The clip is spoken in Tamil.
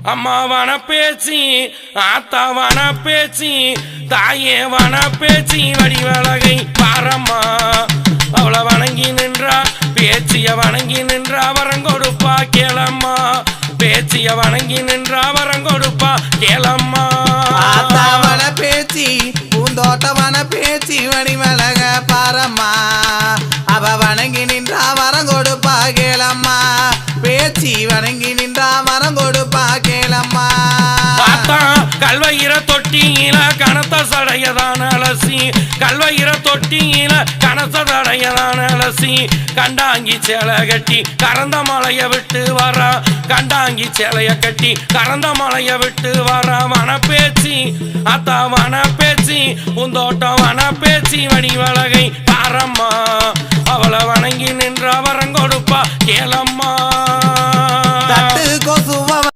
அம்மாவான பேச்சு ஆத்தாவான பேச்சு தாயேவான பேச்சு வடிவழகை பாரம்மா அவளை வணங்கி நின்றா பேச்சிய வணங்கி நின்றா வரங்கொடுப்பா கேளம்மா பேச்சிய வணங்கி நின்றா வரங்கொடுப்பா கேளம்மா ஆத்தாவன பேச்சு பூந்தோட்டவன பேச்சு வடிவழக பாரம்மா அவ வணங்கி நின்றா வரங்கொடுப்பா கேளம்மா பேச்சு வணங்கி நின்றா வரங்கொடுப்பா கேளம்மா கல்வயிர தொட்டியில கனத்த சடையதான அலசி கல்வயிர தொட்டியில கனத்த சடையதான அலசி கண்டாங்கி சேலை கட்டி கறந்த மலைய விட்டு வரா கண்டாங்கி சேலைய கட்டி கறந்த மலைய விட்டு வரா வன பேச்சு அத்தா வன பேச்சு பூந்தோட்டம் வன பேச்சு வடிவழகை பாரம்மா அவளை வணங்கி நின்ற வரங்கொடுப்பா கேளம்மா